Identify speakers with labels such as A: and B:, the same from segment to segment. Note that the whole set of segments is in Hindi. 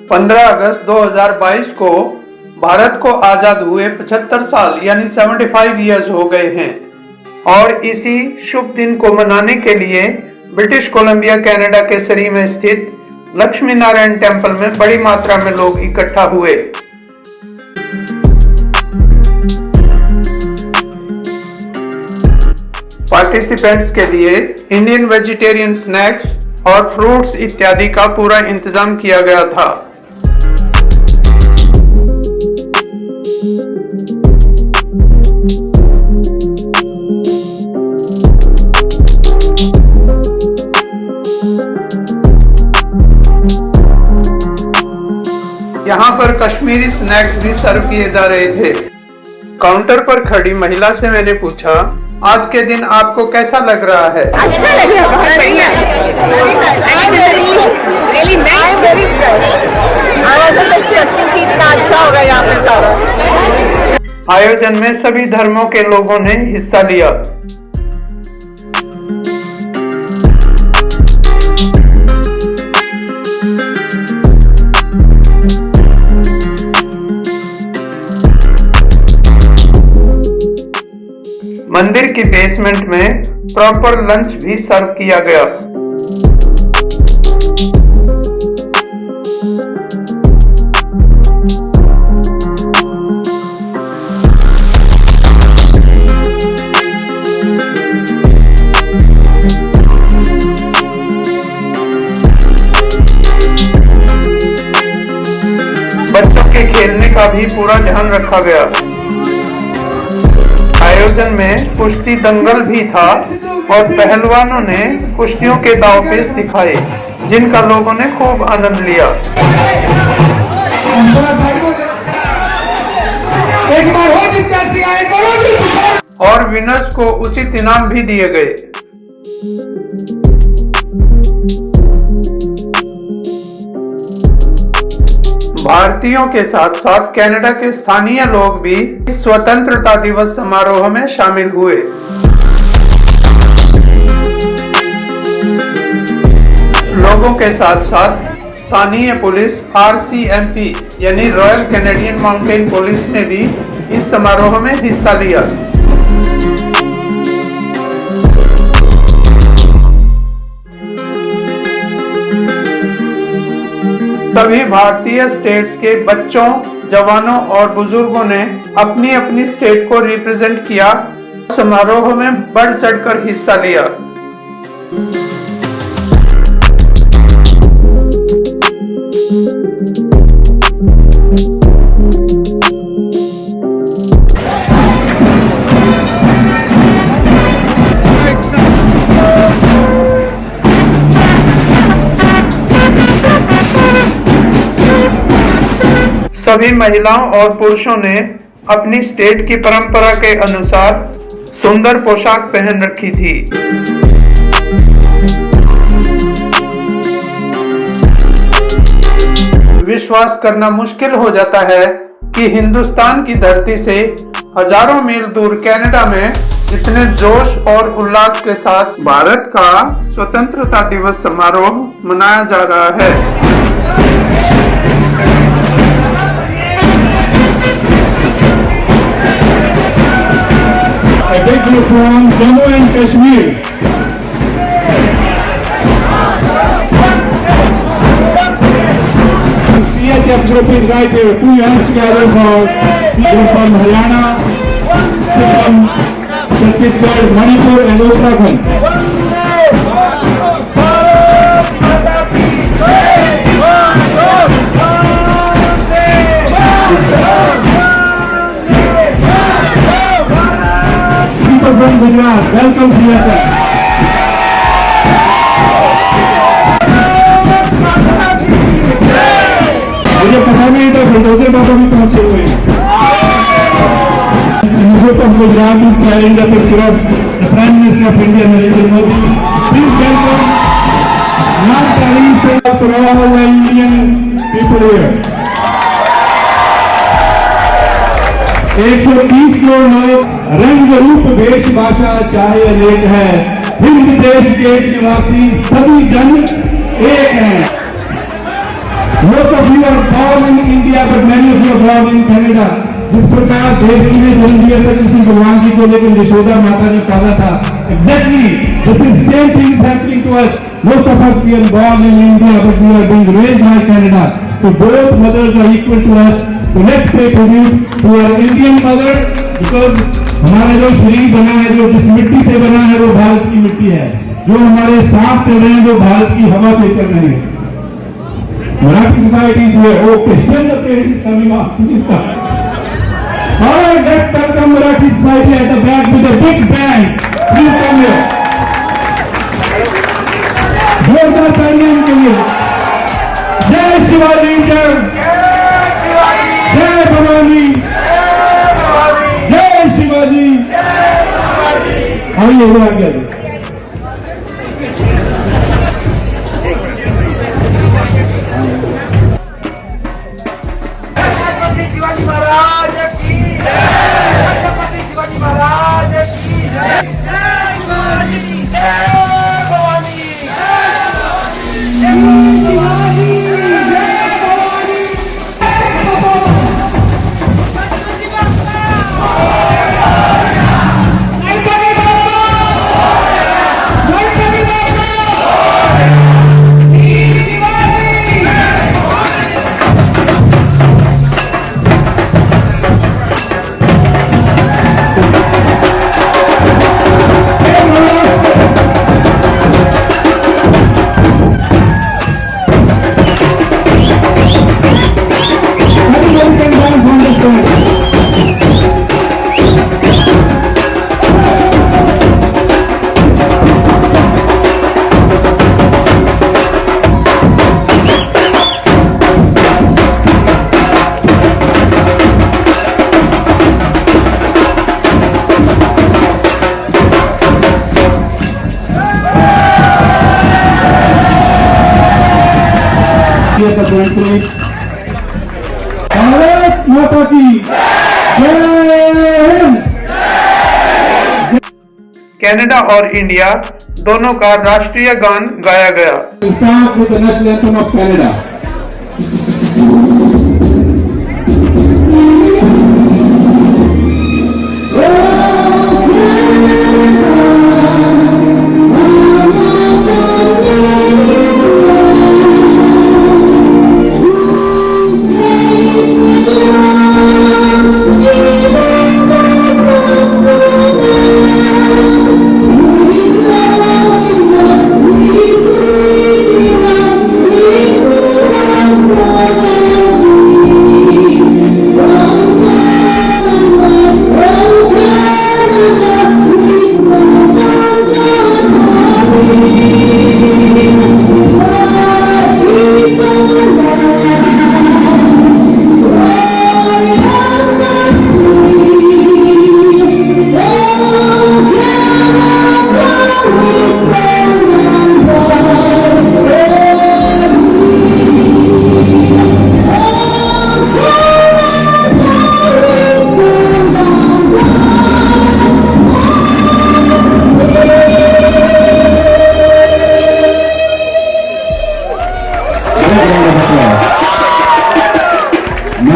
A: 15 अगस्त 2022 को भारत को आजाद हुए 75 साल यानी 75 इयर्स हो गए हैं और इसी शुभ दिन को मनाने के लिए ब्रिटिश कोलंबिया कनाडा के सरी में स्थित लक्ष्मी नारायण टेम्पल में बड़ी मात्रा में लोग इकट्ठा हुए। पार्टिसिपेंट्स के लिए इंडियन वेजिटेरियन स्नैक्स और फ्रूट्स इत्यादि का पूरा इंतजाम किया गया था। यहाँ पर कश्मीरी स्नैक्स भी सर्व किए जा रहे थे। काउंटर पर खड़ी महिला से मैंने पूछा, आज के दिन आपको कैसा लग रहा है?
B: अच्छा लग रहा है, बहुत बढ़िया। इतना अच्छा होगा यहाँ पे सारा।
A: आयोजन में सभी धर्मों के लोगों ने हिस्सा लिया। मंदिर की बेसमेंट में प्रॉपर लंच भी सर्व किया गया। बच्चों के खेलने का भी पूरा ध्यान रखा गया। आयोजन में कुश्ती दंगल भी था और पहलवानों ने कुश्तियों के दांवपेच दिखाए, जिनका लोगों ने खूब आनंद लिया। और विनर्स को उचित इनाम भी दिए गए। भारतीयों के साथ साथ कनाडा के स्थानीय लोग भी स्वतंत्रता दिवस समारोह में शामिल हुए। लोगों के साथ साथ स्थानीय पुलिस RCMP यानी रॉयल कैनेडियन माउंटेन पुलिस ने भी इस समारोह में हिस्सा लिया। सभी भारतीय स्टेट्स के बच्चों, जवानों और बुजुर्गों ने अपनी अपनी स्टेट को रिप्रेजेंट किया, समारोह में बढ़ चढ़कर हिस्सा लिया। सभी महिलाओं और पुरुषों ने अपनी स्टेट की परंपरा के अनुसार सुंदर पोशाक पहन रखी थी। विश्वास करना मुश्किल हो जाता है कि हिंदुस्तान की धरती से हजारों मील दूर कनाडा में इतने जोश और उल्लास के साथ भारत का स्वतंत्रता दिवस समारोह मनाया जा रहा है।
C: A big group from Jammu and Kashmir. The CHF group is right here. Put your hands together for C group from Haryana, Sikkim, Chhattisgarh, Manipur and Uttarakhand. From Gujarat, welcome Srinagar. मुझे पता नहीं था बुलडोजर बाबा भी पहुंचे हुए हैं। The group of Gujarat is carrying the picture of the Prime Minister of India, Narendra Modi. Please welcome Narendra Singh to all the Indian people here. 130 crore लोग, रंग रूप वेश भाषा चाहे अनेक है, हिंद देश के निवासी सभी जन एक हैं। Most of you are born in India, but many of you are born in Canada. जिस प्रकार देवी ने जन्म दिया था कृष्ण भगवान जी को, लेकिन यशोदा माता ने पाला था. Exactly, the same thing is happening to us. Most of us we are born in India, but we are being raised by Canada. So both mothers are equal to us. So let's pay tribute to our Indian mother, because हमारा जो शरीर बना है, जो जिस मिट्टी से बना है, वो भारत की मिट्टी है. जो हमारे सांस चल रहे हैं, वो भारत की हवा से चल रहे हैं. Marathi society is here. Okay, still the parent is coming up. Please come. All right, let's welcome Marathi society at the back with a big bang. Please come here. जोरदार तालियां इनके लिए. जय शिवाजी, जय जय भवानी, जय शिवाजी. आइए वो आगे आइए.
D: शिवाजी महाराज की जय, छत्रपति शिवाजी महाराज की जय, जय शिवाजी, जय भवानी, जय शिवाजी, जय भवानी.
C: भारत माता की जय.
A: कनाडा और इंडिया दोनों का राष्ट्रीय गान गाया गया.
C: Start with the national anthem of Canada.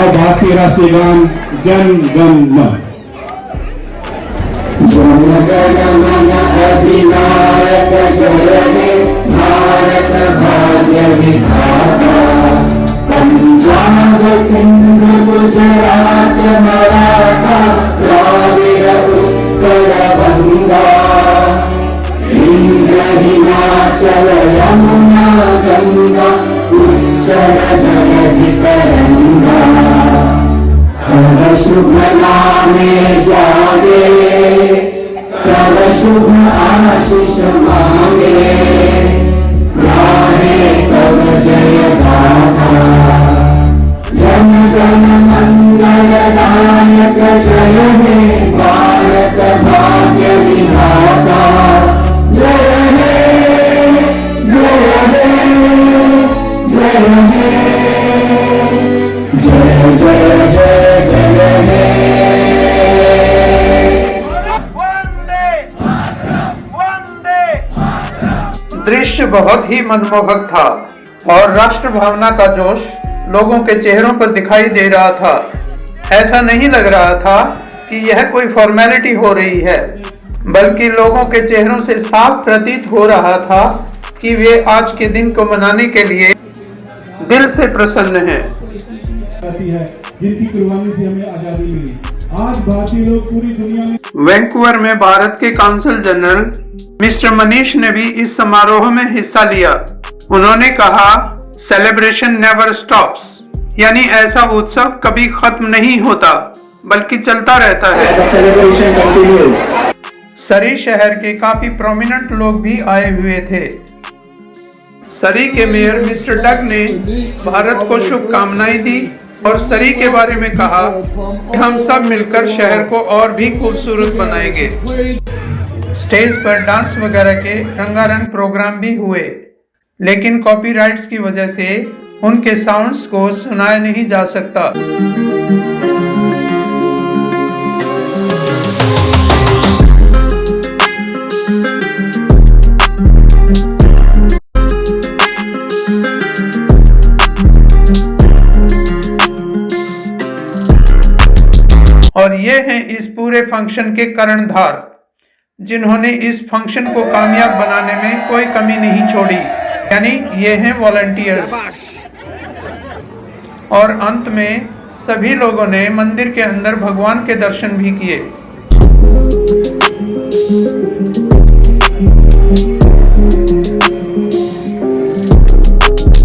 C: भारतीय राष्ट्रीय गान जन गण मन.
E: जन गण मन अधिनायक जय हे भारत भाग्य विधाता. पंजाब सिंध गुजरात मराठा द्राविड उत्कल बंगा. इंद्र हिमाचल यमुना गंगा उच्चल जलधि तरंगा. तव शुभ नामे जागे, तव शुभ आशीष मांगे. गाहे तव जय गाथा. जन गण मंगल दायक जय हे भारत भाग्य विधाता. जय हे जय हे जय हे जय जय जय जय हे.
A: दृश्य बहुत ही मनमोहक था और राष्ट्र भावना का जोश लोगों के चेहरों पर दिखाई दे रहा था। ऐसा नहीं लग रहा था कि यह कोई फॉर्मेलिटी हो रही है, बल्कि लोगों के चेहरों से साफ प्रतीत हो रहा था कि वे आज के दिन को मनाने के लिए दिल से प्रसन्न हैं।
C: आती है जिनकी कुर्बानी से हमें आजादी मिली। आज भारतीय लोग पूरी दुनिया में
A: वैंकूवर में भारत के काउंसल जनरल मिस्टर मनीष ने भी इस समारोह में हिस्सा लिया। उन्होंने कहा, सेलिब्रेशन नेवर स्टॉप्स, यानी ऐसा उत्सव कभी खत्म नहीं होता बल्कि चलता रहता है। सरी शहर के काफी प्रोमिनेंट लोग भी आए हुए थे। सरी के मेयर मिस्टर डग ने भारत को शुभकामनाएं दी और सरी के बारे में कहा कि हम सब मिलकर शहर को और भी खूबसूरत बनाएंगे। स्टेज पर डांस वगैरह के रंगारंग प्रोग्राम भी हुए, लेकिन कॉपीराइट्स की वजह से उनके साउंड्स को सुनाया नहीं जा सकता। और ये हैं इस पूरे फंक्शन के कर्णधार, जिन्होंने इस फंक्शन को कामयाब बनाने में कोई कमी नहीं छोड़ी, यानी ये हैं वॉलंटियर्स। और अंत में सभी लोगों ने मंदिर के अंदर भगवान के दर्शन भी किए।